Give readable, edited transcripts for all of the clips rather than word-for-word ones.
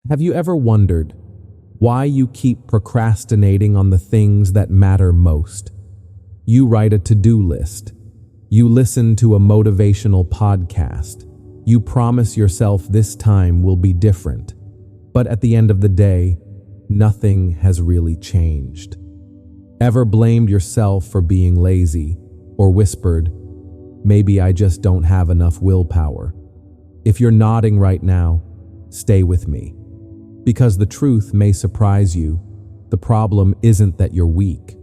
Have you ever wondered why you keep procrastinating on the things that matter most? You write a to-do list. You listen to a motivational podcast. You promise yourself this time will be different. But at the end of the day, nothing has really changed. Ever blamed yourself for being lazy or whispered, "Maybe I just don't have enough willpower"? If you're nodding right now, stay with me. Because the truth may surprise you. The problem isn't that you're weak.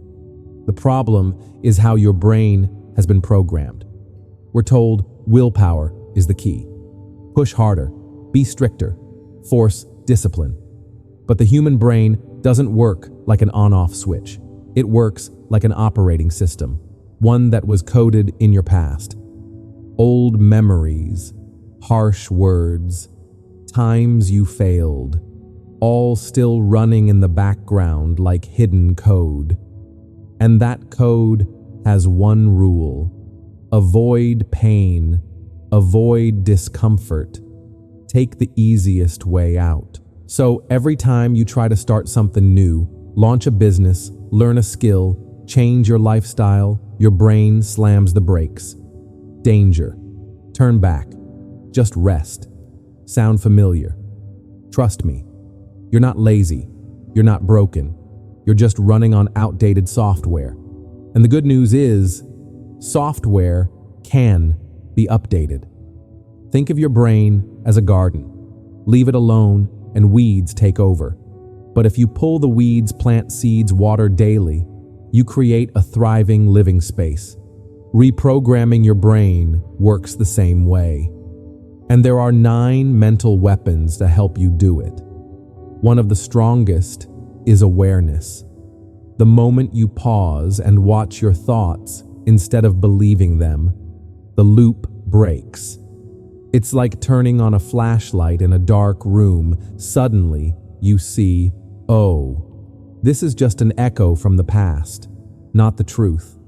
The problem is how your brain has been programmed. We're told willpower is the key. Push harder, be stricter, force discipline. But the human brain doesn't work like an on-off switch. It works like an operating system, one that was coded in your past. Old memories, harsh words, times you failed, all still running in the background like hidden code. And that code has one rule: avoid pain, avoid discomfort, take the easiest way out. So every time you try to start something new, launch a business, learn a skill, change your lifestyle, your brain slams the brakes. Danger. Turn back. Just rest. Sound familiar? Trust me. You're not lazy. You're not broken. You're just running on outdated software. And the good news is, software can be updated. Think of your brain as a garden. Leave it alone and weeds take over. But if you pull the weeds, plant seeds, water daily, you create a thriving living space. Reprogramming your brain works the same way. And there are 9 mental weapons to help you do it. One of the strongest is awareness. The moment you pause and watch your thoughts instead of believing them, the loop breaks. It's like turning on a flashlight in a dark room. Suddenly, you see, oh, this is just an echo from the past, not the truth.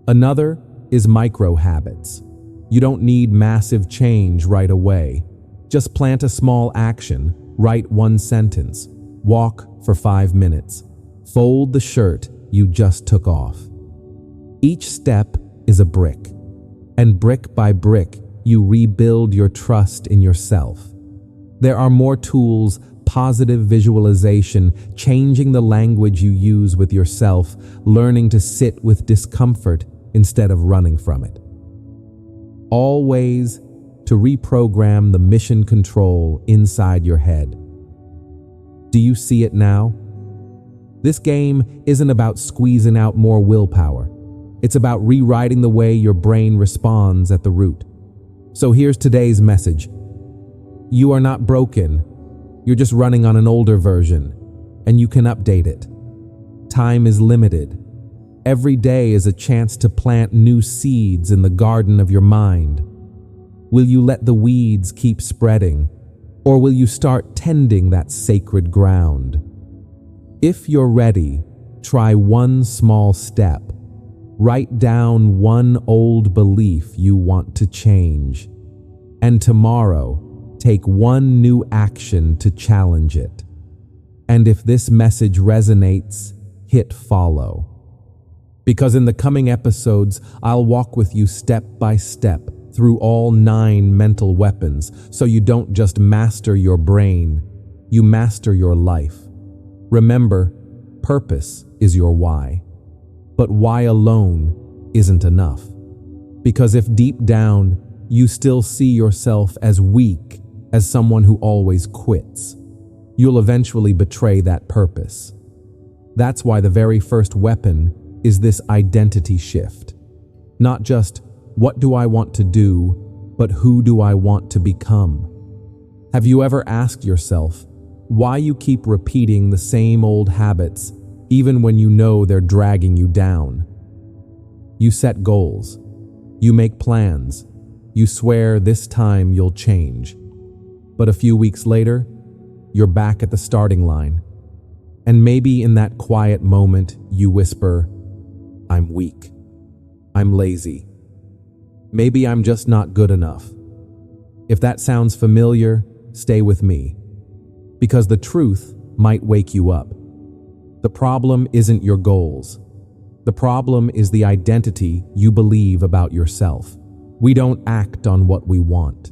Another is micro habits. You don't need massive change right away. Just plant a small action, write 1 sentence, walk for 5 minutes, fold the shirt you just took off. Each step is a brick, and brick by brick, you rebuild your trust in yourself. There are more tools: positive visualization, changing the language you use with yourself, learning to sit with discomfort instead of running from it. All ways to reprogram the mission control inside your head. Do you see it now? This game isn't about squeezing out more willpower. It's about rewriting the way your brain responds at the root. So here's today's message. You are not broken. You're just running on an older version, and you can update it. Time is limited. Every day is a chance to plant new seeds in the garden of your mind. Will you let the weeds keep spreading, or will you start tending that sacred ground? If you're ready, try one small step. Write down one old belief you want to change. And tomorrow, take one new action to challenge it. And if this message resonates, hit follow. Because in the coming episodes, I'll walk with you step by step through all 9 mental weapons, so you don't just master your brain, you master your life. Remember, purpose is your why. But why alone isn't enough. Because if deep down you still see yourself as weak, as someone who always quits, you'll eventually betray that purpose. That's why the very first weapon is this identity shift. Not just, what do I want to do, but who do I want to become? Have you ever asked yourself why you keep repeating the same old habits even when you know they're dragging you down? You set goals. You make plans. You swear this time you'll change. But a few weeks later, you're back at the starting line. And maybe in that quiet moment, you whisper, I'm weak. I'm lazy. Maybe I'm just not good enough. If that sounds familiar, stay with me. because the truth might wake you up. The problem isn't your goals. The problem is the identity you believe about yourself. We don't act on what we want.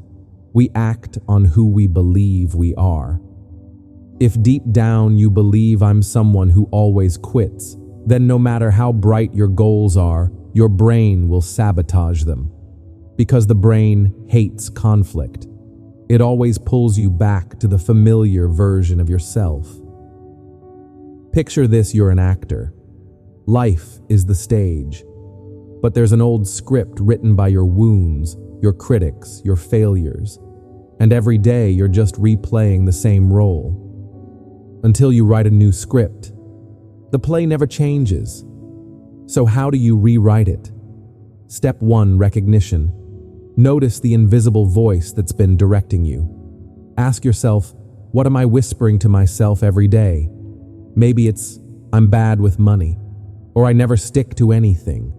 We act on who we believe we are. If deep down you believe I'm someone who always quits, then no matter how bright your goals are, your brain will sabotage them. Because the brain hates conflict. It always pulls you back to the familiar version of yourself. Picture this: you're an actor. Life is the stage. But there's an old script written by your wounds, your critics, your failures. And every day you're just replaying the same role. Until you write a new script. The play never changes. So how do you rewrite it? Step 1, recognition. Notice the invisible voice that's been directing you. Ask yourself, what am I whispering to myself every day? Maybe it's, I'm bad with money, or I never stick to anything.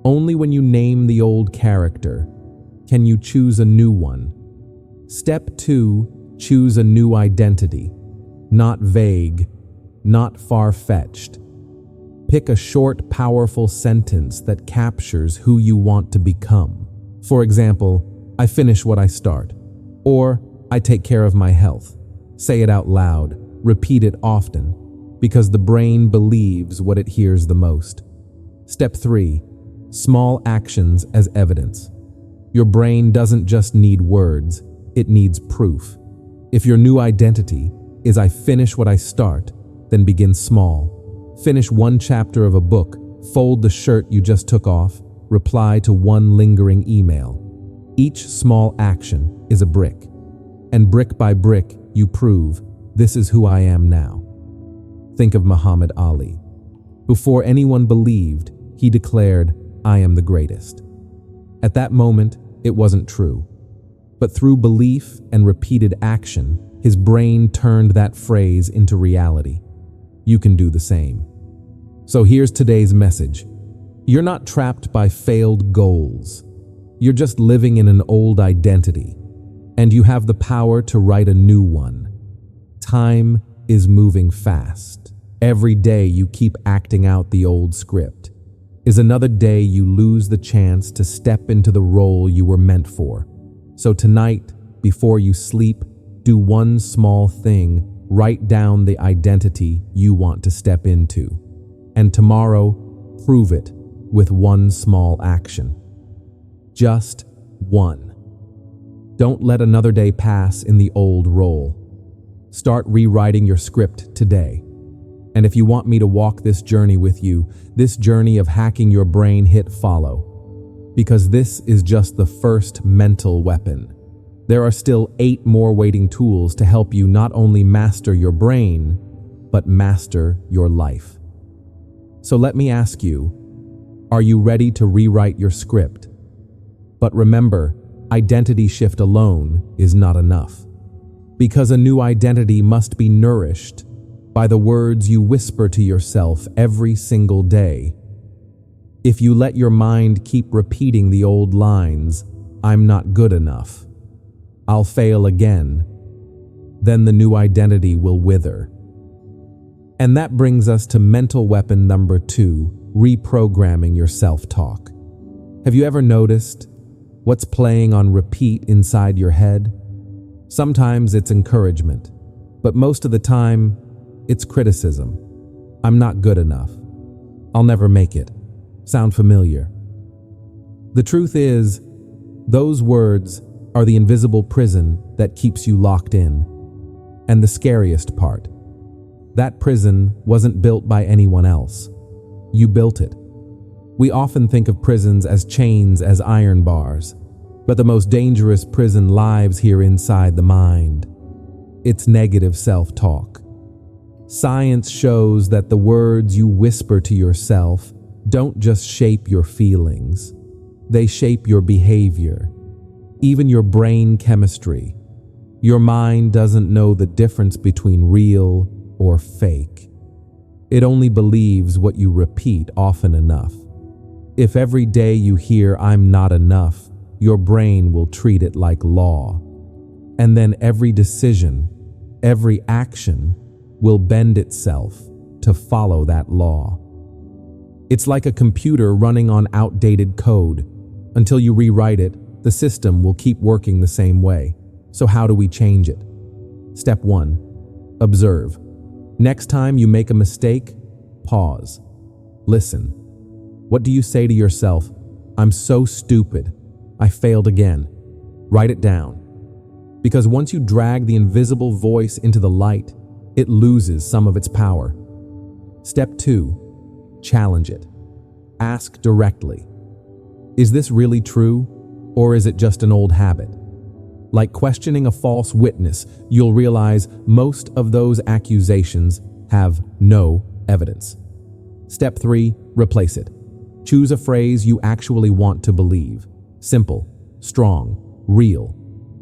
Only when you name the old character can you choose a new one. Step 2, choose a new identity. Not vague, not far-fetched. Pick a short, powerful sentence that captures who you want to become. For example, I finish what I start, or I take care of my health. Say it out loud, repeat it often, because the brain believes what it hears the most. Step 3, small actions as evidence. Your brain doesn't just need words, it needs proof. If your new identity is I finish what I start, then begin small. Finish one chapter of a book, fold the shirt you just took off, reply to one lingering email. Each small action is a brick. And brick by brick, you prove, this is who I am now. Think of Muhammad Ali. Before anyone believed, he declared, I am the greatest. At that moment, it wasn't true. But through belief and repeated action, his brain turned that phrase into reality. You can do the same. So here's today's message. You're not trapped by failed goals. You're just living in an old identity, and you have the power to write a new one. Time is moving fast. Every day you keep acting out the old script is another day you lose the chance to step into the role you were meant for. So tonight, before you sleep, do one small thing. Write down the identity you want to step into. And tomorrow, prove it with one small action. Just one. Don't let another day pass in the old role. Start rewriting your script today. And if you want me to walk this journey with you, this journey of hacking your brain, hit follow. Because this is just the first mental weapon. There are still 8 more waiting tools to help you not only master your brain, but master your life. So let me ask you, are you ready to rewrite your script? But remember, identity shift alone is not enough. Because a new identity must be nourished by the words you whisper to yourself every single day. If you let your mind keep repeating the old lines, I'm not good enough, I'll fail again, then the new identity will wither. And that brings us to mental weapon number 2, reprogramming your self-talk. Have you ever noticed what's playing on repeat inside your head? Sometimes it's encouragement, but most of the time, it's criticism. I'm not good enough. I'll never make it. Sound familiar? The truth is, those words are the invisible prison that keeps you locked in. And the scariest part, that prison wasn't built by anyone else. You built it. We often think of prisons as chains, as iron bars, but the most dangerous prison lives here inside the mind. It's negative self-talk. Science shows that the words you whisper to yourself don't just shape your feelings. They shape your behavior, even your brain chemistry. Your mind doesn't know the difference between real or fake. It only believes what you repeat often enough. If every day you hear I'm not enough, your brain will treat it like law. And then every decision, every action will bend itself to follow that law. It's like a computer running on outdated code. Until you rewrite it, the system will keep working the same way. So how do we change it? Step 1. Observe. Next time you make a mistake, pause. Listen. What do you say to yourself? I'm so stupid. I failed again. Write it down. Because once you drag the invisible voice into the light, it loses some of its power. Step 2. Challenge it. Ask directly. Is this really true, or is it just an old habit? Like questioning a false witness, you'll realize most of those accusations have no evidence. Step 3. Replace it. Choose a phrase you actually want to believe. Simple, strong, real.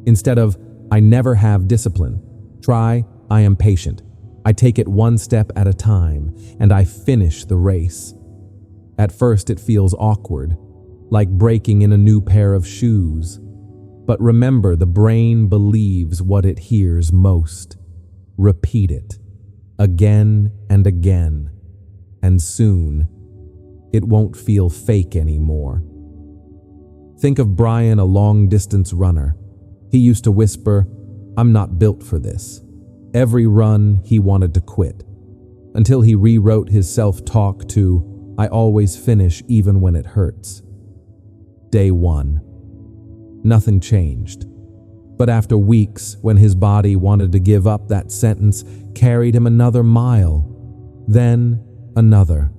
Instead of, I never have discipline, try, I am patient. I take it one step at a time, and I finish the race. At first it feels awkward, like breaking in a new pair of shoes. But remember, the brain believes what it hears most. Repeat it, again and again, and soon, it won't feel fake anymore. Think of Brian, a long-distance runner. He used to whisper, I'm not built for this. Every run, he wanted to quit, until he rewrote his self-talk to, I always finish even when it hurts. Day 1. Nothing changed. But after weeks, when his body wanted to give up, that sentence carried him another mile, then another,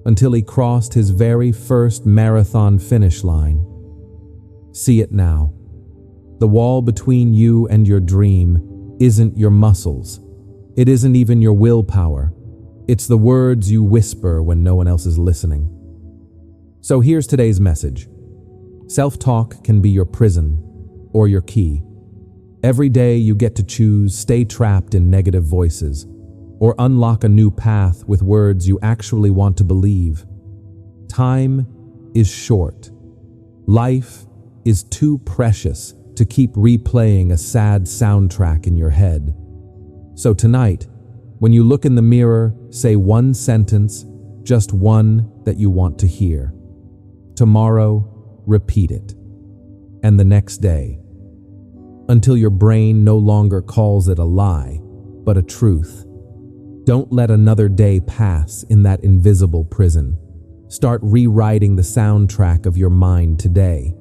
until he crossed his very first marathon finish line. See it now. The wall between you and your dream isn't your muscles. It isn't even your willpower. It's the words you whisper when no one else is listening. So here's today's message. Self-talk can be your prison or your key. Every day you get to choose, stay trapped in negative voices, or unlock a new path with words you actually want to believe. Time is short. Life is too precious to keep replaying a sad soundtrack in your head. So tonight, when you look in the mirror, say one sentence, just one that you want to hear. Tomorrow, repeat it. And the next day, until your brain no longer calls it a lie, but a truth. Don't let another day pass in that invisible prison. Start rewriting the soundtrack of your mind today.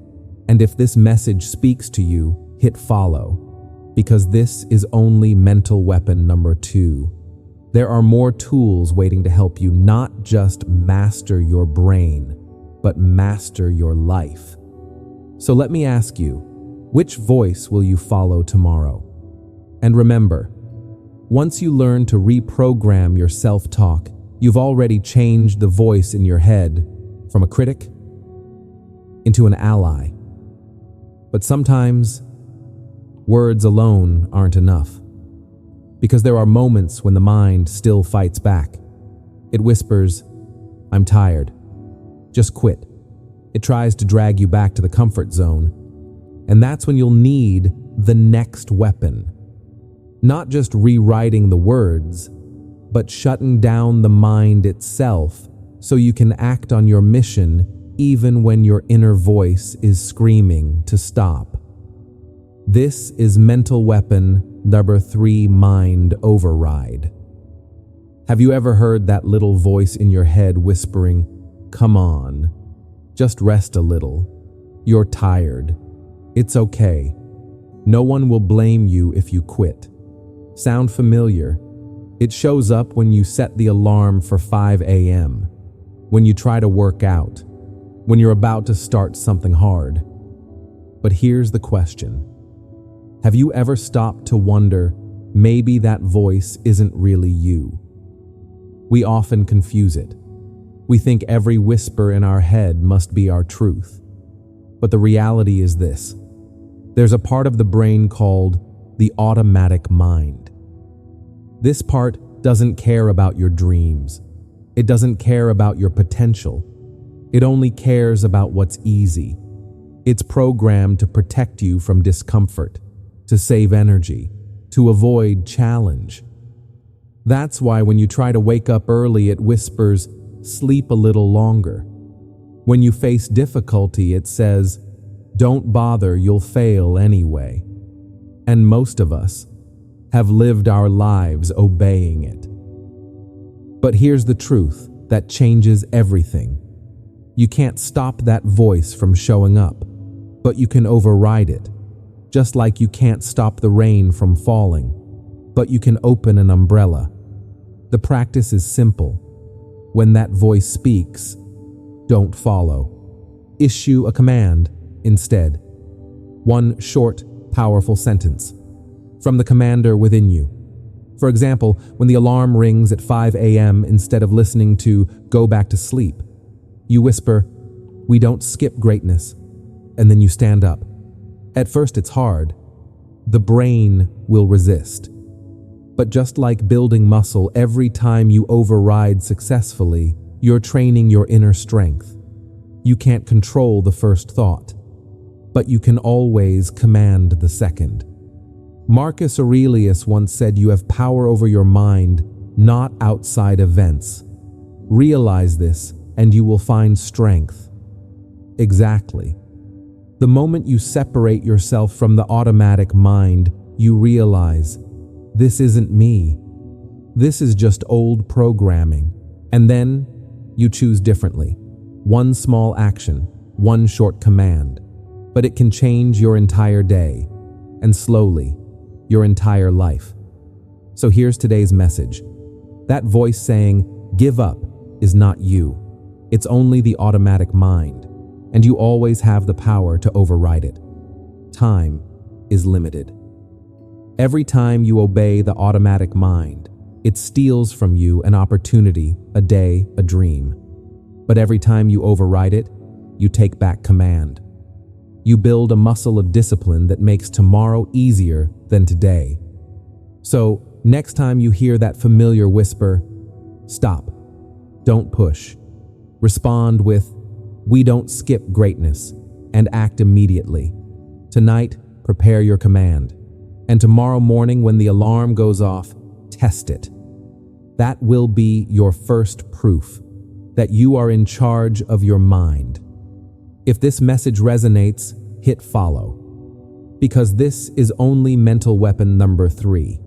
And if this message speaks to you, hit follow, because this is only mental weapon number 2. There are more tools waiting to help you not just master your brain, but master your life. So let me ask you, which voice will you follow tomorrow? And remember, once you learn to reprogram your self-talk, you've already changed the voice in your head from a critic into an ally. But sometimes, words alone aren't enough, because there are moments when the mind still fights back. It whispers, I'm tired. Just quit. It tries to drag you back to the comfort zone. And that's when you'll need the next weapon. Not just rewriting the words, but shutting down the mind itself so you can act on your mission even when your inner voice is screaming to stop. This is mental weapon number 3, mind override. Have you ever heard that little voice in your head whispering, come on, just rest a little. You're tired. It's okay. No one will blame you if you quit. Sound familiar? It shows up when you set the alarm for 5 a.m., when you try to work out, when you're about to start something hard. But here's the question. Have you ever stopped to wonder, maybe that voice isn't really you? We often confuse it. We think every whisper in our head must be our truth. But the reality is this. There's a part of the brain called the automatic mind. This part doesn't care about your dreams. It doesn't care about your potential. It only cares about what's easy. It's programmed to protect you from discomfort, to save energy, to avoid challenge. That's why when you try to wake up early, it whispers, "Sleep a little longer." When you face difficulty, it says, "Don't bother, you'll fail anyway." And most of us have lived our lives obeying it. But here's the truth that changes everything. You can't stop that voice from showing up, but you can override it. Just like you can't stop the rain from falling, but you can open an umbrella. The practice is simple. When that voice speaks, don't follow. Issue a command instead. One short, powerful sentence from the commander within you. For example, when the alarm rings at 5 a.m., instead of listening to "go back to sleep," you whisper, "We don't skip greatness," and then you stand up. At first it's hard. The brain will resist. But just like building muscle, every time you override successfully, you're training your inner strength. You can't control the first thought, but you can always command the second. Marcus Aurelius once said, "You have power over your mind, not outside events." Realize this, and you will find strength. Exactly. The moment you separate yourself from the automatic mind, you realize, this isn't me. This is just old programming. And then you choose differently. One small action, one short command, but it can change your entire day, and slowly, your entire life. So here's today's message. That voice saying, "Give up," is not you. It's only the automatic mind, and you always have the power to override it. Time is limited. Every time you obey the automatic mind, it steals from you an opportunity, a day, a dream. But every time you override it, you take back command. You build a muscle of discipline that makes tomorrow easier than today. So, next time you hear that familiar whisper, stop. Don't push. Respond with, "We don't skip greatness," and act immediately. Tonight, prepare your command. And tomorrow morning, when the alarm goes off, test it. That will be your first proof that you are in charge of your mind. If this message resonates, hit follow. Because this is only mental weapon number 3.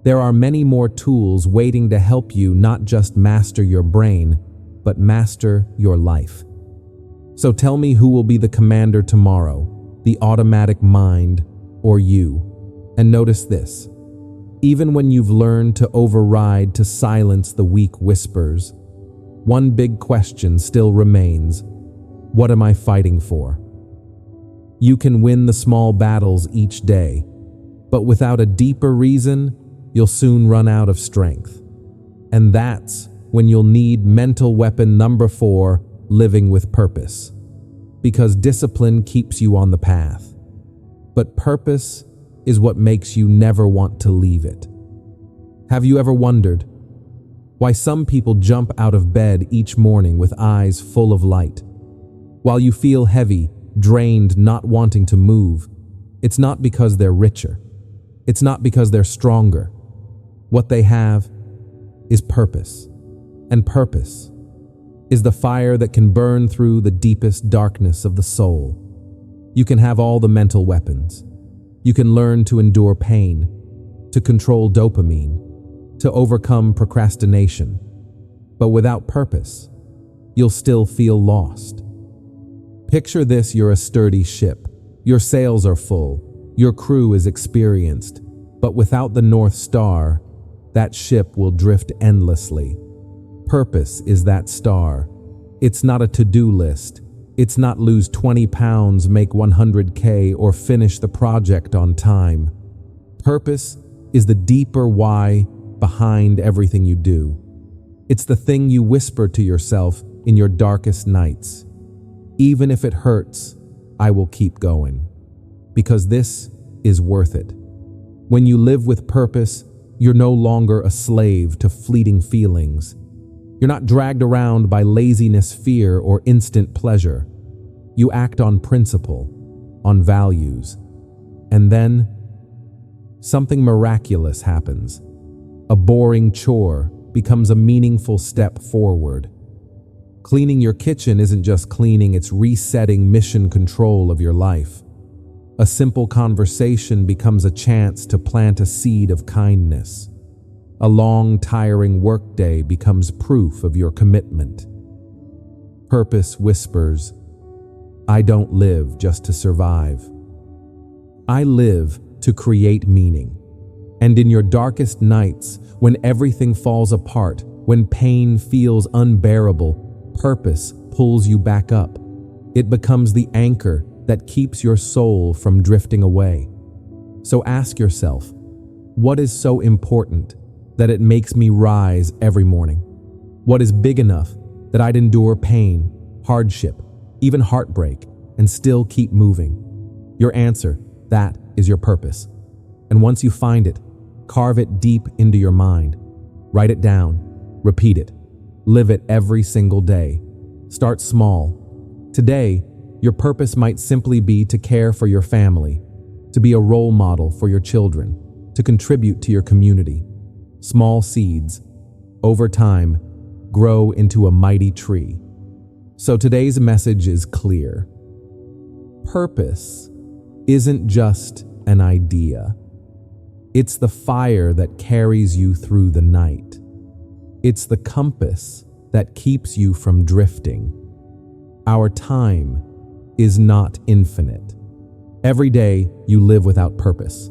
There are many more tools waiting to help you not just master your brain, but master your life. So tell me, who will be the commander tomorrow, the automatic mind or you? And notice this. Even when you've learned to override, to silence the weak whispers, one big question still remains. What am I fighting for? You can win the small battles each day, but without a deeper reason, you'll soon run out of strength. And that's when you'll need mental weapon number 4, living with purpose. Because discipline keeps you on the path, but purpose is what makes you never want to leave it. Have you ever wondered why some people jump out of bed each morning with eyes full of light, while you feel heavy, drained, not wanting to move? It's not because they're richer. It's not because they're stronger. What they have is purpose. And purpose is the fire that can burn through the deepest darkness of the soul. You can have all the mental weapons. You can learn to endure pain, to control dopamine, to overcome procrastination. But without purpose, you'll still feel lost. Picture this: you're a sturdy ship. Your sails are full. Your crew is experienced. But without the North Star, that ship will drift endlessly. Purpose is that star. It's not a to-do list. It's not lose 20 pounds, make 100K, or finish the project on time. Purpose is the deeper why behind everything you do. It's the thing you whisper to yourself in your darkest nights. Even if it hurts, I will keep going. Because this is worth it. When you live with purpose, you're no longer a slave to fleeting feelings. You're not dragged around by laziness, fear, or instant pleasure. You act on principle, on values. And then something miraculous happens. A boring chore becomes a meaningful step forward. Cleaning your kitchen isn't just cleaning, it's resetting mission control of your life. A simple conversation becomes a chance to plant a seed of kindness. A long, tiring workday becomes proof of your commitment. Purpose whispers, "I don't live just to survive. I live to create meaning." And in your darkest nights, when everything falls apart, when pain feels unbearable, purpose pulls you back up. It becomes the anchor that keeps your soul from drifting away. So ask yourself, what is so important that it makes me rise every morning? What is big enough that I'd endure pain, hardship, even heartbreak, and still keep moving? Your answer, that is your purpose. And once you find it, carve it deep into your mind. Write it down, repeat it, live it every single day. Start small. Today, your purpose might simply be to care for your family, to be a role model for your children, to contribute to your community. Small seeds, over time, grow into a mighty tree. So today's message is clear. Purpose isn't just an idea. It's the fire that carries you through the night. It's the compass that keeps you from drifting. Our time is not infinite. Every day you live without purpose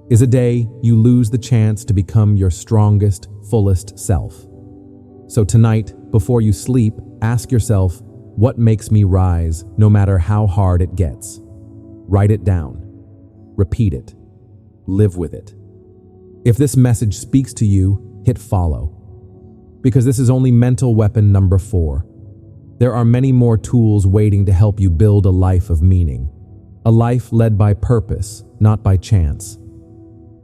is a day you lose the chance to become your strongest, fullest self. So tonight, before you sleep, ask yourself, what makes me rise no matter how hard it gets? Write it down. Repeat it. Live with it. If this message speaks to you, hit follow. Because this is only mental weapon number 4. There are many more tools waiting to help you build a life of meaning. A life led by purpose, not by chance.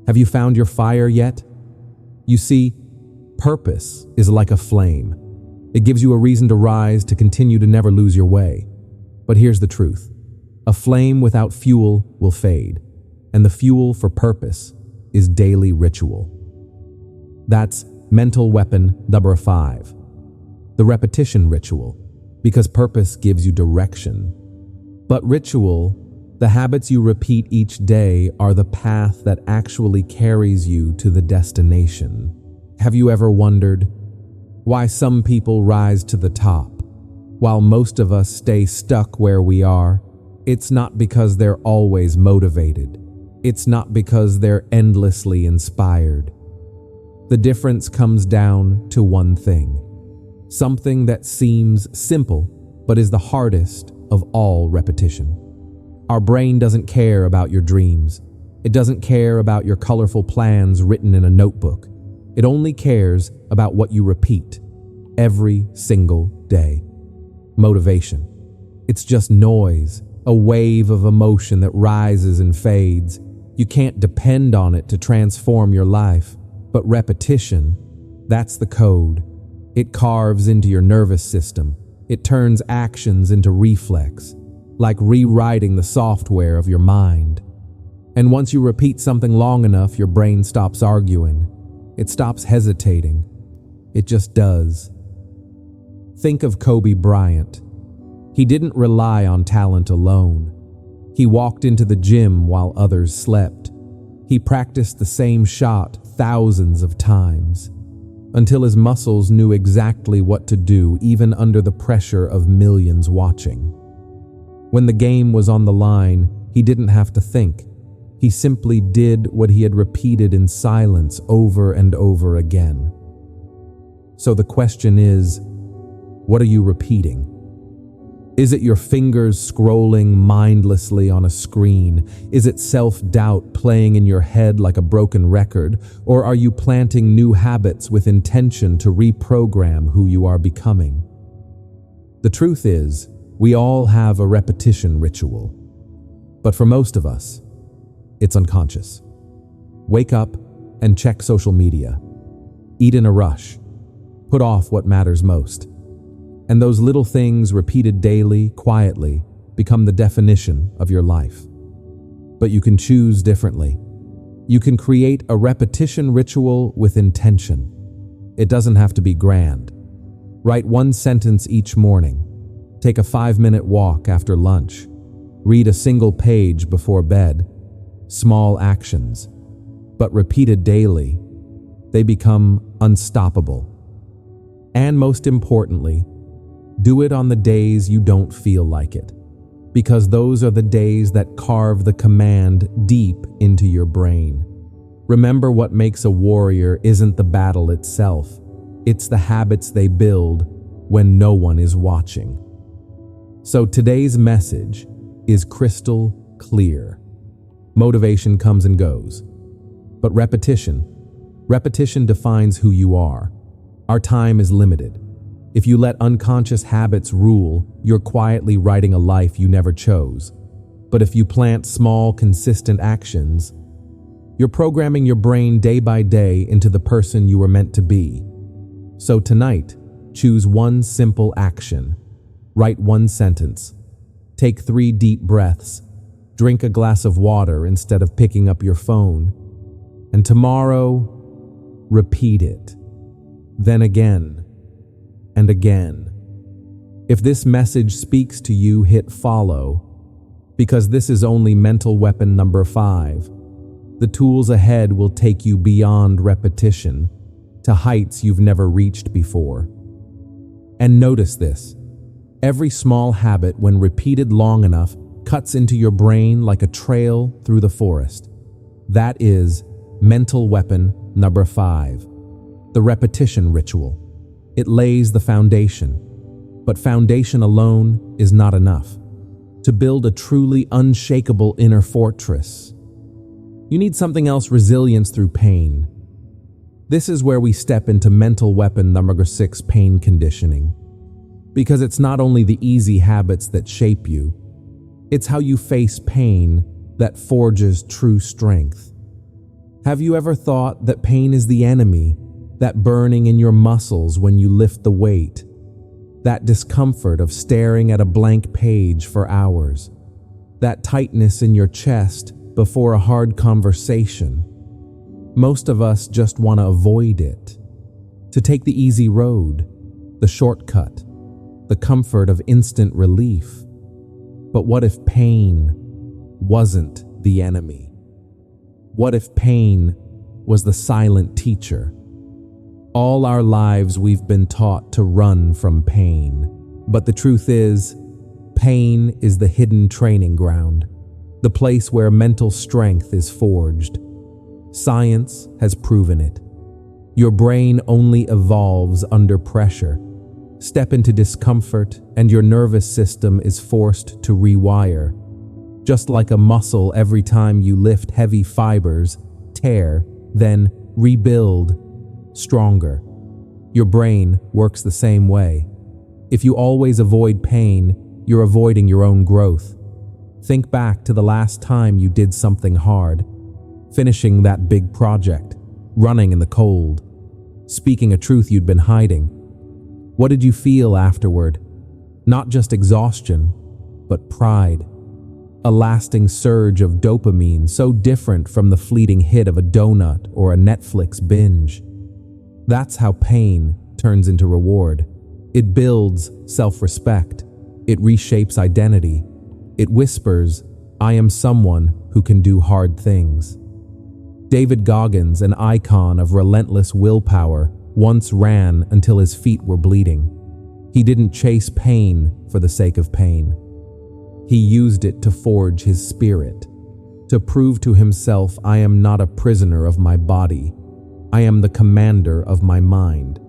Have you found your fire yet? You see, purpose is like a flame. It gives you a reason to rise, to continue, to never lose your way. But here's the truth. A flame without fuel will fade, and the fuel for purpose is daily ritual. That's mental weapon number 5. The repetition ritual, because purpose gives you direction. But ritual, the habits you repeat each day, are the path that actually carries you to the destination. Have you ever wondered why some people rise to the top, while most of us stay stuck where we are? It's not because they're always motivated. It's not because they're endlessly inspired. The difference comes down to one thing. Something that seems simple, but is the hardest of all repetition. Our brain doesn't care about your dreams. It doesn't care about your colorful plans written in a notebook. It only cares about what you repeat every single day. Motivation. It's just noise, a wave of emotion that rises and fades. You can't depend on it to transform your life. But repetition, that's the code. It carves into your nervous system. It turns actions into reflex, like rewriting the software of your mind. And once you repeat something long enough, your brain stops arguing. It stops hesitating. It just does. Think of Kobe Bryant. He didn't rely on talent alone. He walked into the gym while others slept. He practiced the same shot thousands of times, until his muscles knew exactly what to do, even under the pressure of millions watching. When the game was on the line, he didn't have to think. He simply did what he had repeated in silence over and over again. So the question is, what are you repeating? Is it your fingers scrolling mindlessly on a screen? Is it self-doubt playing in your head like a broken record? Or are you planting new habits with intention to reprogram who you are becoming? The truth is, we all have a repetition ritual. But for most of us, it's unconscious. Wake up and check social media. Eat in a rush. Put off what matters most. And those little things repeated daily, quietly, become the definition of your life. But you can choose differently. You can create a repetition ritual with intention. It doesn't have to be grand. Write one sentence each morning. Take a 5-minute walk after lunch. Read a single page before bed. Small actions, but repeated daily, they become unstoppable. And most importantly, do it on the days you don't feel like it, because those are the days that carve the command deep into your brain. Remember, what makes a warrior isn't the battle itself. It's the habits they build when no one is watching. So today's message is crystal clear. Motivation comes and goes, but repetition defines who you are. Our time is limited. If you let unconscious habits rule, you're quietly writing a life you never chose. But if you plant small, consistent actions, you're programming your brain day by day into the person you were meant to be. So tonight, choose one simple action. Write one sentence. Take 3 deep breaths. Drink a glass of water instead of picking up your phone. And tomorrow, repeat it. Then again and again. If this message speaks to you, hit follow, because this is only mental weapon number 5. The tools ahead will take you beyond repetition to heights you've never reached before. And notice this: every small habit, when repeated long enough, cuts into your brain like a trail through the forest. That is mental weapon number 5. The repetition ritual. It lays the foundation, but foundation alone is not enough. To build a truly unshakable inner fortress, you need something else: resilience through pain. This is where we step into mental weapon number 6, pain conditioning. Because it's not only the easy habits that shape you, it's how you face pain that forges true strength. Have you ever thought that pain is the enemy? That burning in your muscles when you lift the weight, that discomfort of staring at a blank page for hours, that tightness in your chest before a hard conversation. Most of us just want to avoid it, to take the easy road, the shortcut, the comfort of instant relief. But what if pain wasn't the enemy? What if pain was the silent teacher? All our lives we've been taught to run from pain. But the truth is, pain is the hidden training ground, the place where mental strength is forged. Science has proven it. Your brain only evolves under pressure. Step into discomfort and your nervous system is forced to rewire. Just like a muscle, every time you lift heavy fibers, tear, then rebuild stronger. Your brain works the same way. If you always avoid pain, you're avoiding your own growth. Think back to the last time you did something hard, finishing that big project, running in the cold, speaking a truth you'd been hiding. What did you feel afterward? Not just exhaustion, but pride. A lasting surge of dopamine, so different from the fleeting hit of a donut or a Netflix binge. That's how pain turns into reward. It builds self-respect. It reshapes identity. It whispers, "I am someone who can do hard things." David Goggins, an icon of relentless willpower, once ran until his feet were bleeding. He didn't chase pain for the sake of pain. He used it to forge his spirit, to prove to himself, "I am not a prisoner of my body. I am the commander of my mind."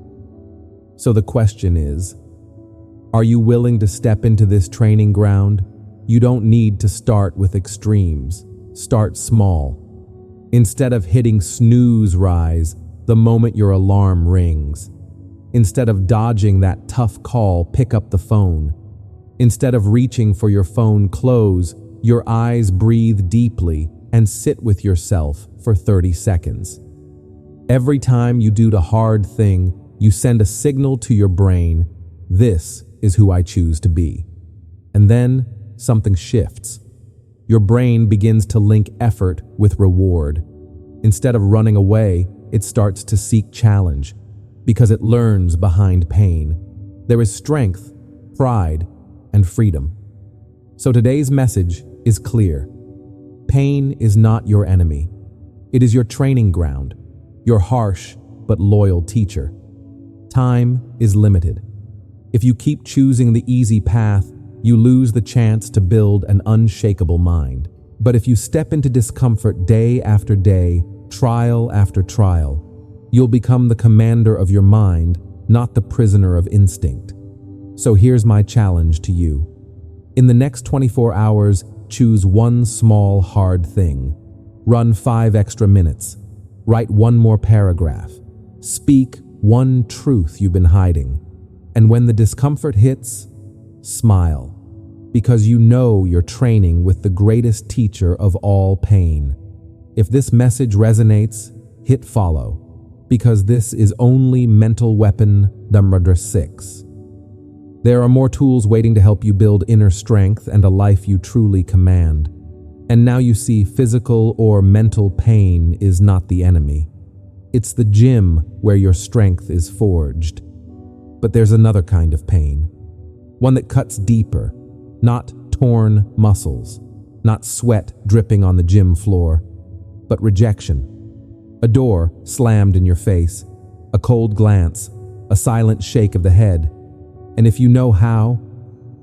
So the question is, are you willing to step into this training ground? You don't need to start with extremes. Start small. Instead of hitting snooze rise the moment your alarm rings, instead of dodging that tough call, pick up the phone. Instead of reaching for your phone, close your eyes, breathe deeply, and sit with yourself for 30 seconds. Every time you do the hard thing, you send a signal to your brain, "This is who I choose to be." And then something shifts. Your brain begins to link effort with reward. Instead of running away, it starts to seek challenge because it learns behind pain. There is strength, pride, and freedom. So today's message is clear. Pain is not your enemy. It is your training ground, your harsh but loyal teacher. Time is limited. If you keep choosing the easy path, you lose the chance to build an unshakable mind. But if you step into discomfort day after day, trial after trial, you'll become the commander of your mind, not the prisoner of instinct. So here's my challenge to you. In the next 24 hours, choose one small, hard thing. Run 5 extra minutes. Write 1 more paragraph. Speak one truth you've been hiding. And when the discomfort hits, smile. Because you know you're training with the greatest teacher of all pain. If this message resonates, hit follow. Because this is only mental weapon number 6. There are more tools waiting to help you build inner strength and a life you truly command. And now you see physical or mental pain is not the enemy. It's the gym where your strength is forged. But there's another kind of pain. One that cuts deeper, not torn muscles, not sweat dripping on the gym floor, but rejection. A door slammed in your face, a cold glance, a silent shake of the head. And if you know how,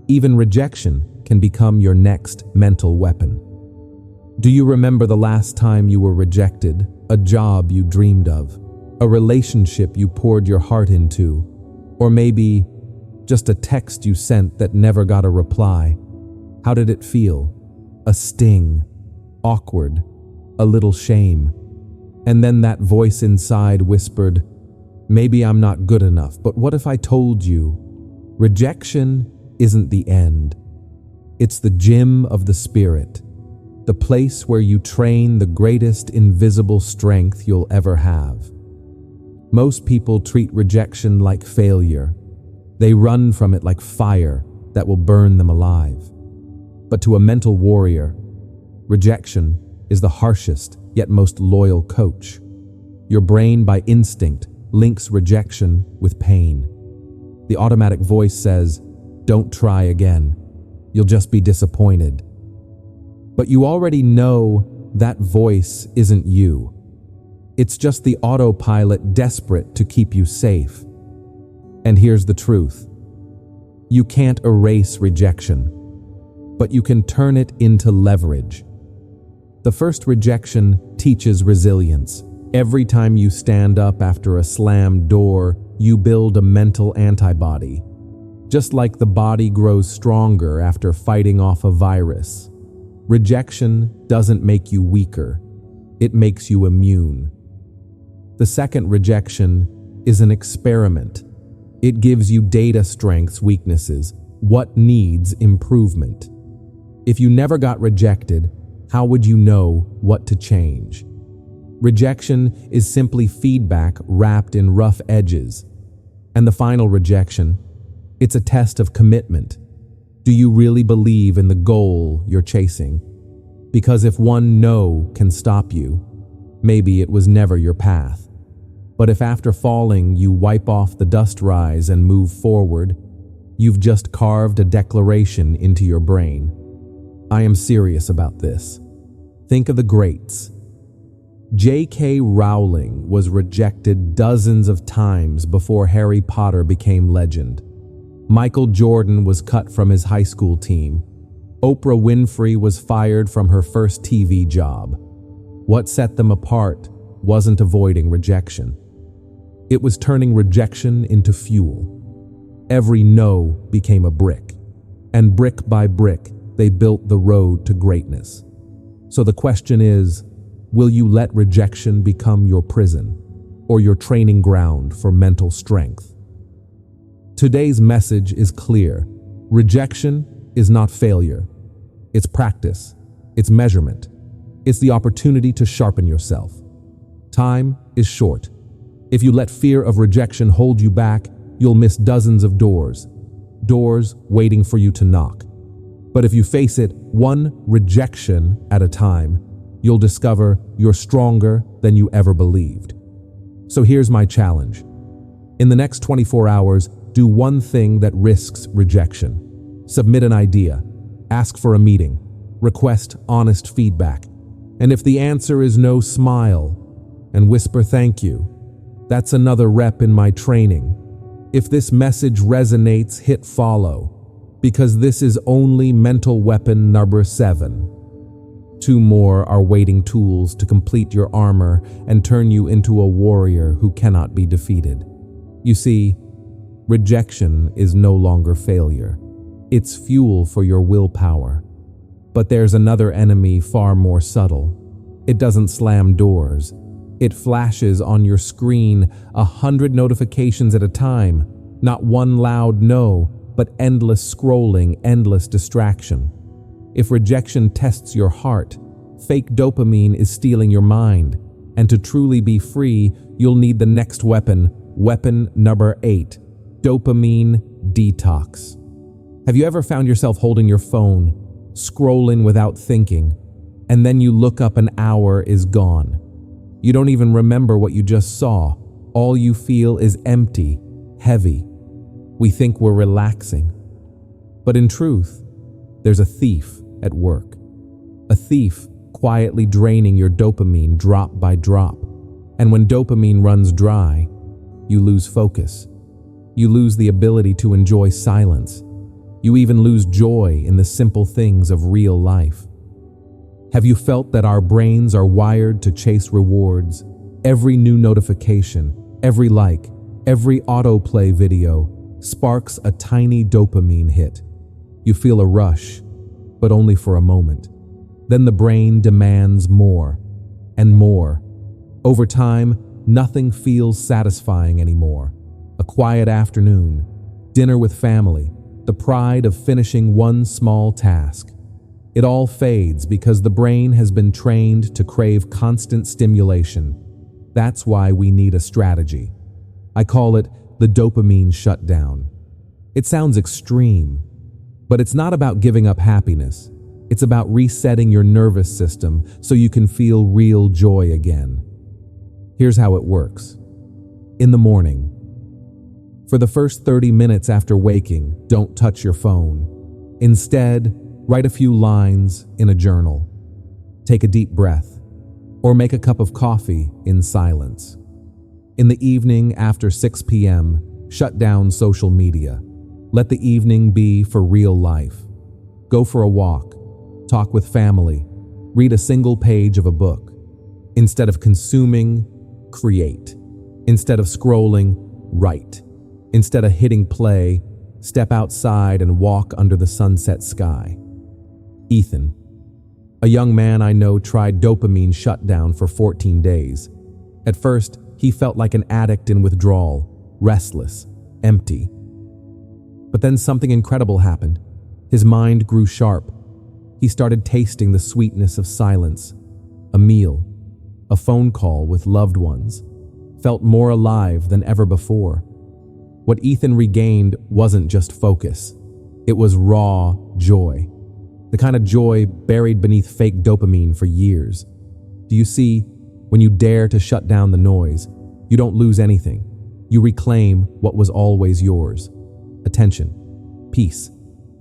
even rejection can become your next mental weapon. Do you remember the last time you were rejected, a job you dreamed of, a relationship you poured your heart into, or maybe just a text you sent that never got a reply? How did it feel? A sting, awkward, a little shame. And then that voice inside whispered, maybe I'm not good enough, but what if I told you? Rejection isn't the end. It's the gym of the spirit, the place where you train the greatest invisible strength you'll ever have. Most people treat rejection like failure. They run from it like fire that will burn them alive. But to a mental warrior, rejection is the harshest yet most loyal coach. Your brain, by instinct, links rejection with pain. The automatic voice says, don't try again. You'll just be disappointed. But you already know that voice isn't you. It's just the autopilot desperate to keep you safe. And here's the truth. You can't erase rejection, but you can turn it into leverage. The first rejection teaches resilience. Every time you stand up after a slammed door, you build a mental antibody. Just like the body grows stronger after fighting off a virus. Rejection doesn't make you weaker. It makes you immune. The second rejection is an experiment. It gives you data, strengths, weaknesses, what needs improvement. If you never got rejected, how would you know what to change? Rejection is simply feedback wrapped in rough edges. And the final rejection, it's a test of commitment. Do you really believe in the goal you're chasing? Because if one no can stop you, maybe it was never your path. But if after falling you wipe off the dust rise and move forward, you've just carved a declaration into your brain. I am serious about this. Think of the greats. J.K. Rowling was rejected dozens of times before Harry Potter became legend. Michael Jordan was cut from his high school team. Oprah Winfrey was fired from her first TV job. What set them apart wasn't avoiding rejection. It was turning rejection into fuel. Every no became a brick, and brick by brick, they built the road to greatness. So the question is, will you let rejection become your prison or your training ground for mental strength? Today's message is clear. Rejection is not failure. It's practice. It's measurement. It's the opportunity to sharpen yourself. Time is short. If you let fear of rejection hold you back, you'll miss dozens of doors waiting for you to knock. But if you face it one rejection at a time, you'll discover you're stronger than you ever believed. So here's my challenge. In the next 24 hours, do one thing that risks rejection. Submit an idea, ask for a meeting, request honest feedback. And if the answer is no, smile and whisper thank you. That's another rep in my training. If this message resonates, hit follow, because this is only mental weapon number 7. 2 more are waiting tools to complete your armor and turn you into a warrior who cannot be defeated. You see, rejection is no longer failure. It's fuel for your willpower. But there's another enemy far more subtle. It doesn't slam doors. It flashes on your screen 100 notifications at a time. Not one loud no, but endless scrolling, endless distraction. If rejection tests your heart, fake dopamine is stealing your mind. And to truly be free, you'll need the next weapon number 8, dopamine detox. Have you ever found yourself holding your phone, scrolling without thinking, and then you look up, an hour is gone? You don't even remember what you just saw. All you feel is empty, heavy. We think we're relaxing. But in truth, there's a thief at work. A thief quietly draining your dopamine drop by drop. And when dopamine runs dry, you lose focus. You lose the ability to enjoy silence. You even lose joy in the simple things of real life. Have you felt that our brains are wired to chase rewards? Every new notification, every like, every autoplay video sparks a tiny dopamine hit. You feel a rush, but only for a moment. Then the brain demands more and more. Over time, nothing feels satisfying anymore. A quiet afternoon, dinner with family, the pride of finishing one small task. It all fades because the brain has been trained to crave constant stimulation. That's why we need a strategy. I call it the dopamine shutdown. It sounds extreme, but it's not about giving up happiness. It's about resetting your nervous system so you can feel real joy again. Here's how it works. In the morning, for the first 30 minutes after waking, don't touch your phone. Instead, write a few lines in a journal. Take a deep breath, or make a cup of coffee in silence. In the evening after 6 p.m., shut down social media. Let the evening be for real life. Go for a walk, talk with family, read a single page of a book. Instead of consuming, create. Instead of scrolling, write. Instead of hitting play, step outside and walk under the sunset sky. Ethan, a young man I know, tried dopamine shutdown for 14 days. At first, he felt like an addict in withdrawal, restless, empty. But then something incredible happened. His mind grew sharp. He started tasting the sweetness of silence. A meal, a phone call with loved ones, felt more alive than ever before. What Ethan regained wasn't just focus. It was raw joy. The kind of joy buried beneath fake dopamine for years. Do you see, when you dare to shut down the noise, you don't lose anything. You reclaim what was always yours: attention, peace,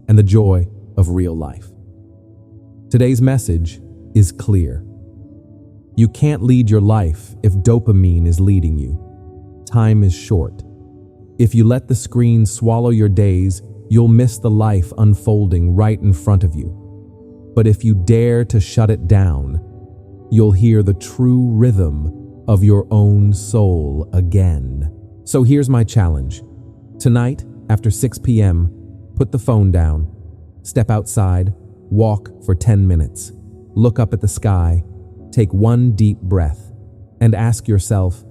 and the joy of real life. Today's message is clear. You can't lead your life if dopamine is leading you. Time is short. If you let the screen swallow your days, you'll miss the life unfolding right in front of you. But if you dare to shut it down, you'll hear the true rhythm of your own soul again. So here's my challenge. Tonight, after 6 p.m., put the phone down, step outside, walk for 10 minutes, look up at the sky, take one deep breath, and ask yourself,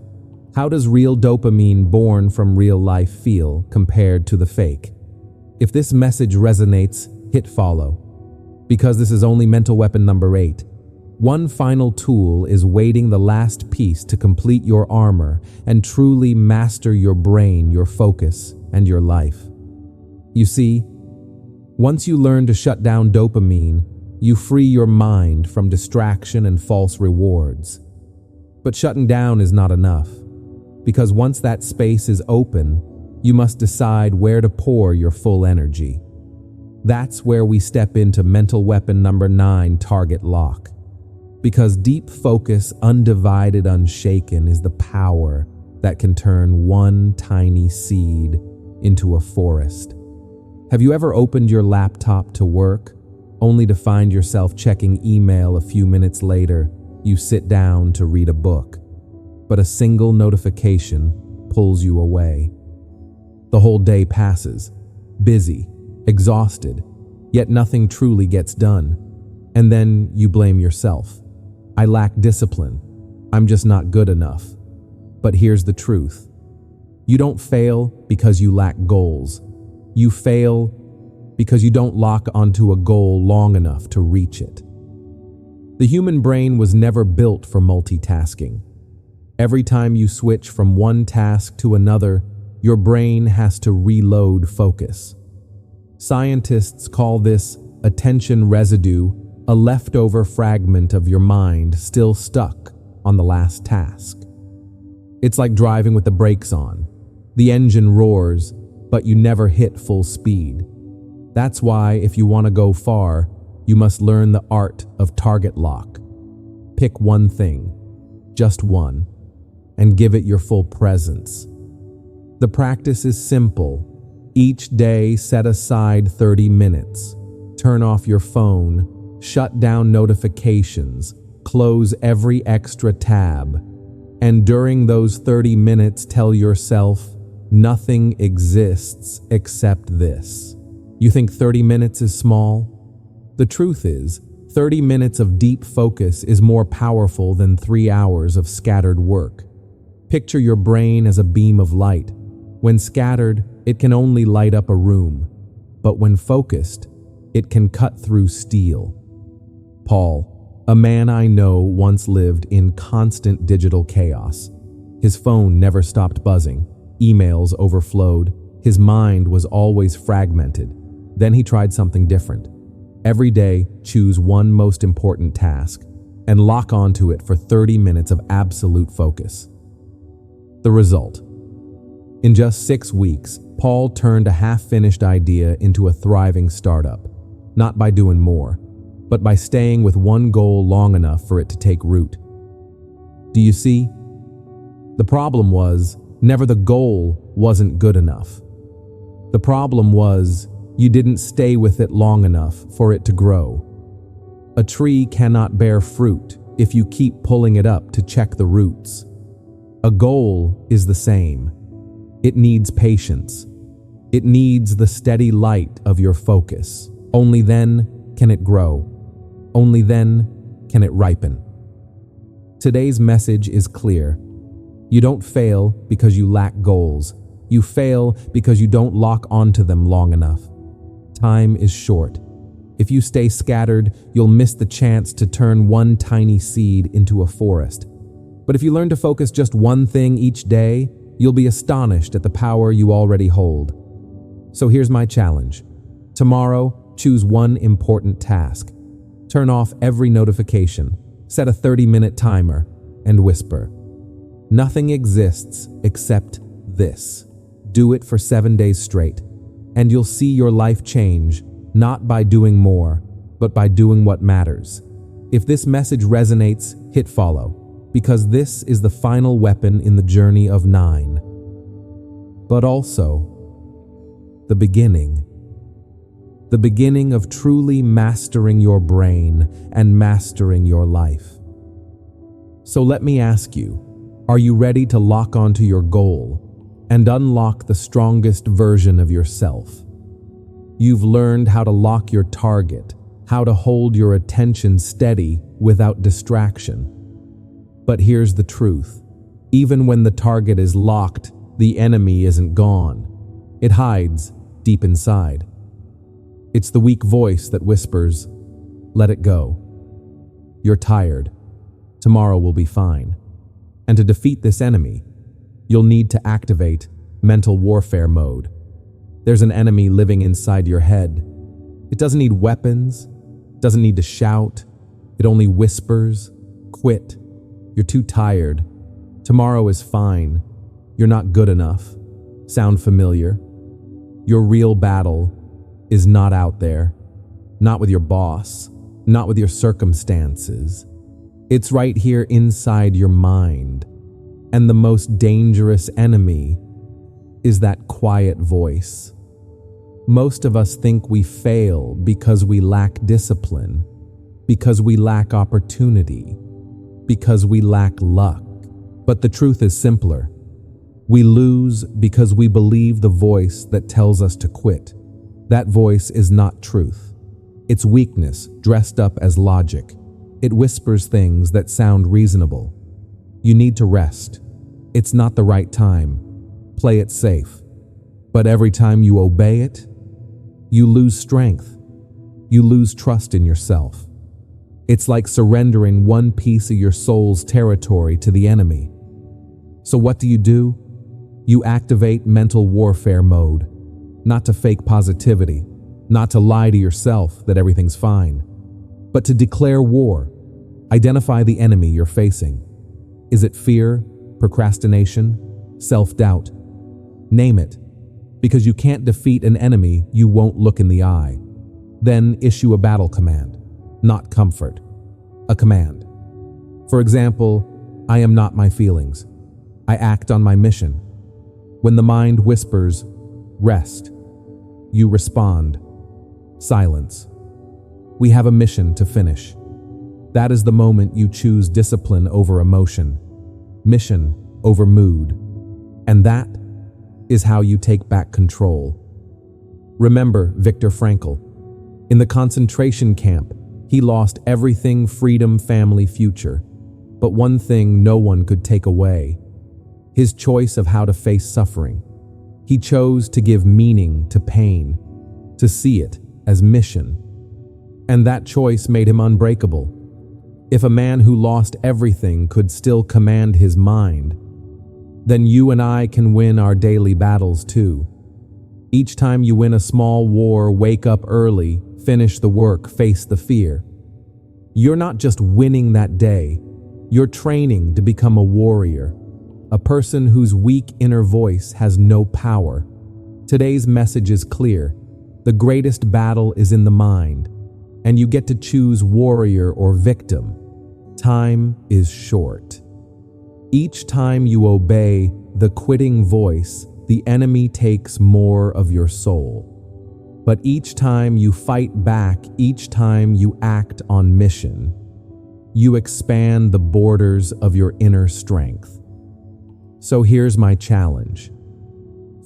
how does real dopamine born from real life feel compared to the fake? If this message resonates, hit follow, because this is only mental weapon number 8. One final tool is waiting the last piece to complete your armor and truly master your brain, your focus, and your life. You see, once you learn to shut down dopamine, You free your mind from distraction and false rewards. But shutting down is not enough, because once that space is open, you must decide where to pour your full energy. That's where we step into mental weapon number 9, target lock. Because deep focus, undivided, unshaken, is the power that can turn one tiny seed into a forest. Have you ever opened your laptop to work, only to find yourself checking email a few minutes later? You sit down to read a book, but a single notification pulls you away. The whole day passes, busy, exhausted, yet nothing truly gets done. And then you blame yourself. I lack discipline. I'm just not good enough. But here's the truth. You don't fail because you lack goals. You fail because you don't lock onto a goal long enough to reach it. The human brain was never built for multitasking. Every time you switch from one task to another, your brain has to reload focus. Scientists call this attention residue, a leftover fragment of your mind still stuck on the last task. It's like driving with the brakes on. The engine roars, but you never hit full speed. That's why, if you want to go far, you must learn the art of target lock. Pick one thing, just one, and give it your full presence. The practice is simple. Each day, set aside 30 minutes. Turn off your phone, shut down notifications, close every extra tab, and during those 30 minutes, tell yourself, nothing exists except this. You think 30 minutes is small? The truth is, 30 minutes of deep focus is more powerful than 3 hours of scattered work. Picture your brain as a beam of light. When scattered, it can only light up a room, but when focused, it can cut through steel. Paul, a man I know, once lived in constant digital chaos. His phone never stopped buzzing, emails overflowed, his mind was always fragmented. Then he tried something different. Every day, choose one most important task and lock onto it for 30 minutes of absolute focus. The result: in just 6 weeks, Paul turned a half-finished idea into a thriving startup, not by doing more, but by staying with one goal long enough for it to take root. Do you see? The problem was, never the goal wasn't good enough. The problem was, you didn't stay with it long enough for it to grow. A tree cannot bear fruit if you keep pulling it up to check the roots. A goal is the same. It needs patience. It needs the steady light of your focus. Only then can it grow. Only then can it ripen. Today's message is clear. You don't fail because you lack goals. You fail because you don't lock onto them long enough. Time is short. If you stay scattered, you'll miss the chance to turn one tiny seed into a forest. But if you learn to focus just one thing each day, you'll be astonished at the power you already hold. So here's my challenge. Tomorrow, choose one important task. Turn off every notification, set a 30-minute timer, and whisper, "Nothing exists except this." Do it for 7 days straight, and you'll see your life change, not by doing more, but by doing what matters. If this message resonates, hit follow, because this is the final weapon in the journey of 9. But also, the beginning. The beginning of truly mastering your brain and mastering your life. So let me ask you, are you ready to lock onto your goal and unlock the strongest version of yourself? You've learned how to lock your target, how to hold your attention steady without distraction. But here's the truth. Even when the target is locked, the enemy isn't gone. It hides deep inside. It's the weak voice that whispers, "Let it go. You're tired. Tomorrow will be fine." And to defeat this enemy, you'll need to activate mental warfare mode. There's an enemy living inside your head. It doesn't need weapons. Doesn't need to shout. It only whispers, quit. You're too tired. Tomorrow is fine. You're not good enough. Sound familiar? Your real battle is not out there. Not with your boss. Not with your circumstances. It's right here inside your mind. And the most dangerous enemy is that quiet voice. Most of us think we fail because we lack discipline, because we lack opportunity, because we lack luck. But the truth is simpler. We lose because we believe the voice that tells us to quit. That voice is not truth. It's weakness dressed up as logic. It whispers things that sound reasonable. You need to rest. It's not the right time. Play it safe. But every time you obey it, you lose strength. You lose trust in yourself. It's like surrendering one piece of your soul's territory to the enemy. So what do? You activate mental warfare mode, not to fake positivity, not to lie to yourself that everything's fine, but to declare war. Identify the enemy you're facing. Is it fear, procrastination, self-doubt? Name it, because you can't defeat an enemy you won't look in the eye. Then issue a battle command, not comfort, a command. For example, I am not my feelings. I act on my mission. When the mind whispers, rest, you respond, silence. We have a mission to finish. That is the moment you choose discipline over emotion, mission over mood, and that is how you take back control. Remember Viktor Frankl. In the concentration camp, he lost everything: freedom, family, future. But one thing no one could take away: his choice of how to face suffering. He chose to give meaning to pain, to see it as mission. And that choice made him unbreakable. If a man who lost everything could still command his mind, then you and I can win our daily battles too. Each time you win a small war, wake up early, finish the work, face the fear. You're not just winning that day, you're training to become a warrior, a person whose weak inner voice has no power. Today's message is clear. The greatest battle is in the mind, and you get to choose warrior or victim. Time is short. Each time you obey the quitting voice, the enemy takes more of your soul. But each time you fight back, each time you act on mission, you expand the borders of your inner strength. So here's my challenge.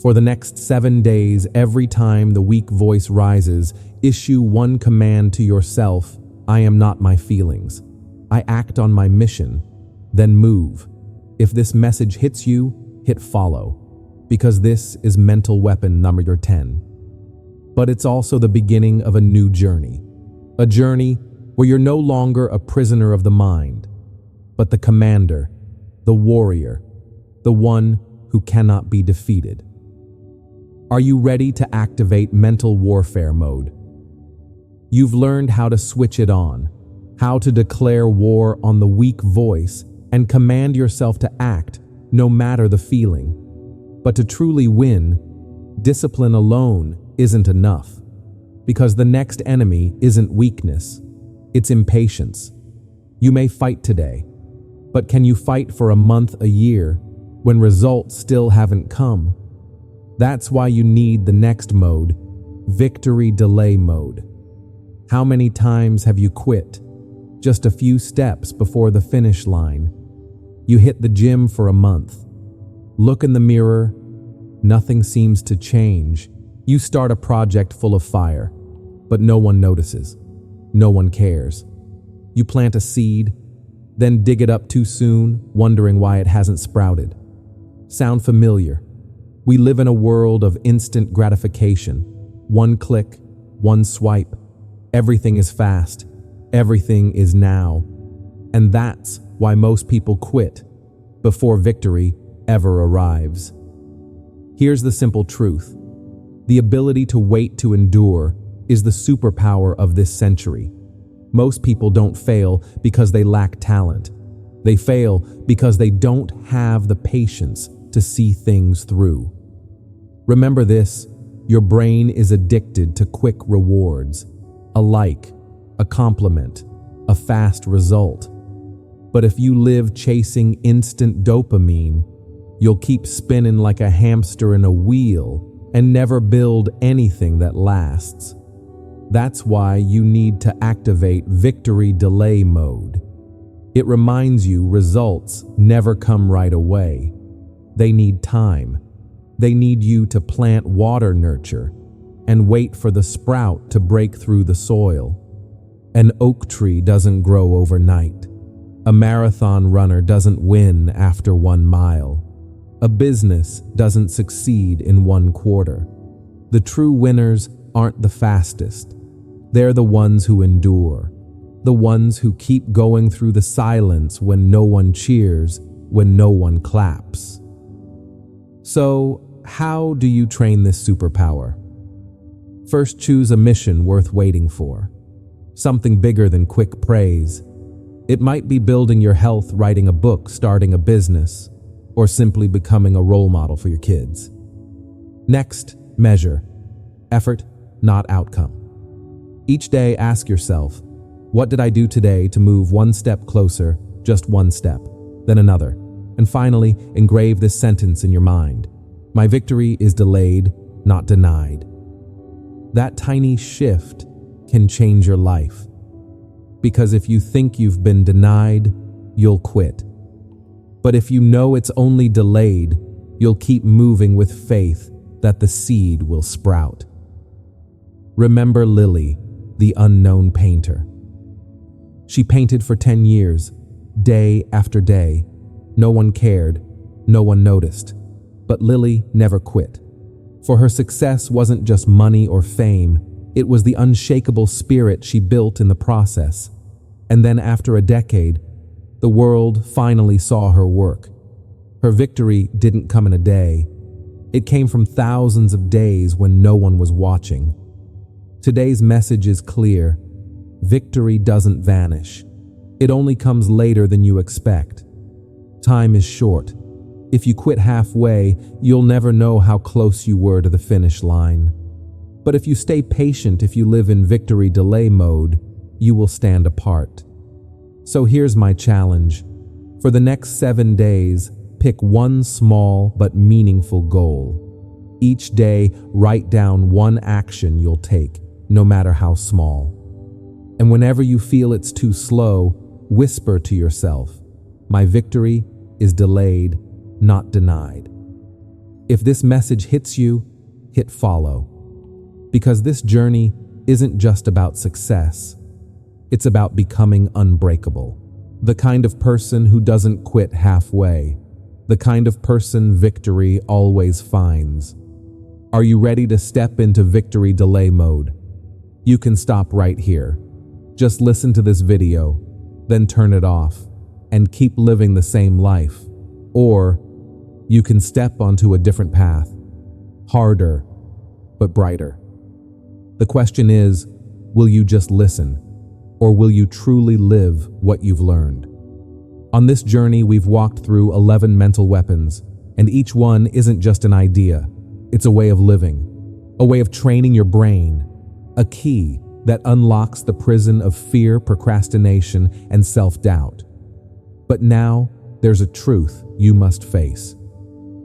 For the next 7 days, every time the weak voice rises, issue one command to yourself: I am not my feelings. I act on my mission. Then move. If this message hits you, hit follow, because this is mental weapon number 10. But it's also the beginning of a new journey. A journey where you're no longer a prisoner of the mind, but the commander, the warrior, the one who cannot be defeated. Are you ready to activate mental warfare mode? You've learned how to switch it on, how to declare war on the weak voice and command yourself to act no matter the feeling. But to truly win, discipline alone isn't enough, because the next enemy isn't weakness, it's impatience. You may fight today, but can you fight for a month, a year, when results still haven't come? That's why you need the next mode, victory delay mode. How many times have you quit just a few steps before the finish line? You hit the gym for a month. Look in the mirror, nothing seems to change. You start a project full of fire, but no one notices. No one cares. You plant a seed, then dig it up too soon, wondering why it hasn't sprouted. Sound familiar? We live in a world of instant gratification. One click, one swipe. Everything is fast. Everything is now. And that's why most people quit before victory ever arrives. Here's the simple truth. The ability to wait to endure is the superpower of this century. Most people don't fail because they lack talent. They fail because they don't have the patience to see things through. Remember this, your brain is addicted to quick rewards, a like, a compliment, a fast result. But if you live chasing instant dopamine, you'll keep spinning like a hamster in a wheel and never build anything that lasts. That's why you need to activate victory delay mode. It reminds you results never come right away. They need time. They need you to plant water nurture and wait for the sprout to break through the soil. An oak tree doesn't grow overnight. A marathon runner doesn't win after 1 mile. A business doesn't succeed in 1 quarter. The true winners aren't the fastest. They're the ones who endure, the ones who keep going through the silence when no one cheers, when no one claps. So, how do you train this superpower? First, choose a mission worth waiting for. Something bigger than quick praise. It might be building your health, writing a book, starting a business, or simply becoming a role model for your kids. Next, measure. Effort, not outcome. Each day, ask yourself, what did I do today to move 1 step closer, just 1 step, then another, and finally, engrave this sentence in your mind. My victory is delayed, not denied. That tiny shift can change your life. Because if you think you've been denied, you'll quit. But if you know it's only delayed, you'll keep moving with faith that the seed will sprout. Remember Lily, the unknown painter. She painted for 10 years, day after day. No one cared, no one noticed. But Lily never quit. For her success wasn't just money or fame, it was the unshakable spirit she built in the process. And then after a decade, the world finally saw her work. Her victory didn't come in a day. It came from thousands of days when no one was watching. Today's message is clear. Victory doesn't vanish. It only comes later than you expect. Time is short. If you quit halfway, you'll never know how close you were to the finish line. But if you stay patient, if you live in victory delay mode, you will stand apart. So here's my challenge. For the next 7 days, pick one small but meaningful goal. Each day, write down one action you'll take, no matter how small. And whenever you feel it's too slow, whisper to yourself, my victory is delayed, not denied. If this message hits you, hit follow. Because this journey isn't just about success. It's about becoming unbreakable. The kind of person who doesn't quit halfway. The kind of person victory always finds. Are you ready to step into victory delay mode? You can stop right here. Just listen to this video, then turn it off, and keep living the same life. Or you can step onto a different path, harder, but brighter. The question is, will you just listen, or will you truly live what you've learned? On this journey, we've walked through 11 mental weapons, and each one isn't just an idea. It's a way of living, a way of training your brain, a key that unlocks the prison of fear, procrastination, and self-doubt. But now, there's a truth you must face.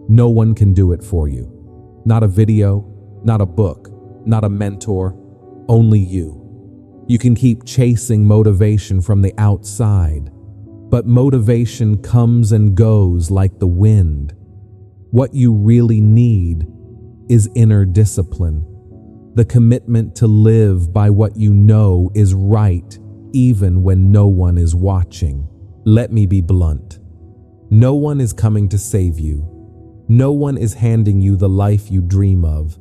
No one can do it for you. Not a video, not a book, not a mentor, only you. You can keep chasing motivation from the outside, but motivation comes and goes like the wind. What you really need is inner discipline, the commitment to live by what you know is right, even when no one is watching. Let me be blunt. No one is coming to save you. No one is handing you the life you dream of.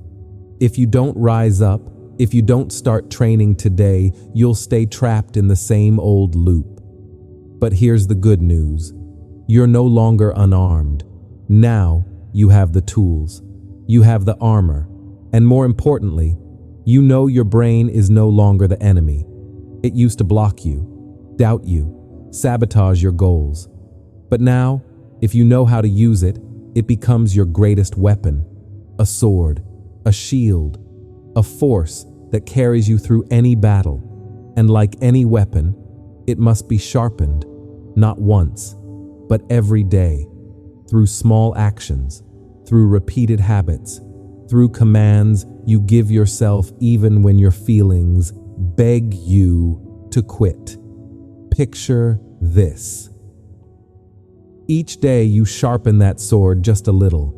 If you don't rise up, if you don't start training today, you'll stay trapped in the same old loop. But here's the good news. You're no longer unarmed. Now you have the tools. You have the armor. And more importantly, you know your brain is no longer the enemy. It used to block you, doubt you, sabotage your goals. But now, if you know how to use it, it becomes your greatest weapon, a sword, a shield, a force that carries you through any battle. And like any weapon, it must be sharpened, not once, but every day, through small actions, through repeated habits, through commands you give yourself even when your feelings beg you to quit. Picture this. Each day you sharpen that sword just a little.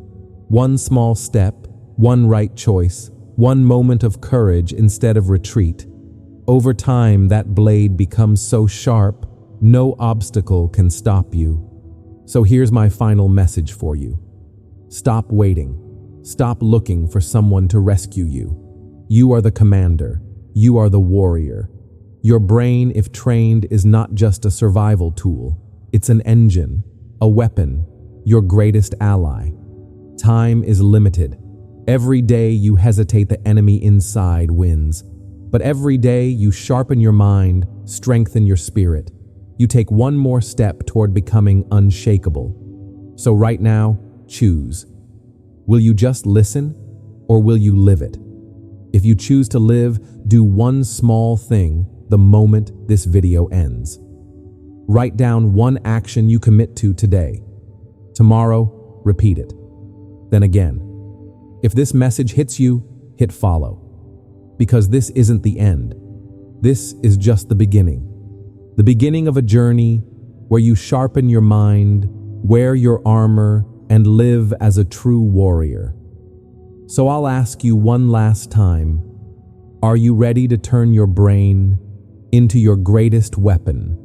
One small step, one right choice, one moment of courage instead of retreat. Over time, that blade becomes so sharp, no obstacle can stop you. So here's my final message for you. Stop waiting. Stop looking for someone to rescue you. You are the commander. You are the warrior. Your brain, if trained, is not just a survival tool. It's an engine, a weapon, your greatest ally. Time is limited. Every day you hesitate, the enemy inside wins. But every day you sharpen your mind, strengthen your spirit. You take one more step toward becoming unshakable. So right now, choose. Will you just listen, or will you live it? If you choose to live, do one small thing the moment this video ends. Write down one action you commit to today. Tomorrow, repeat it. Then again. If this message hits you, hit follow. Because this isn't the end. This is just the beginning. The beginning of a journey where you sharpen your mind, wear your armor, and live as a true warrior. So I'll ask you one last time, are you ready to turn your brain into your greatest weapon?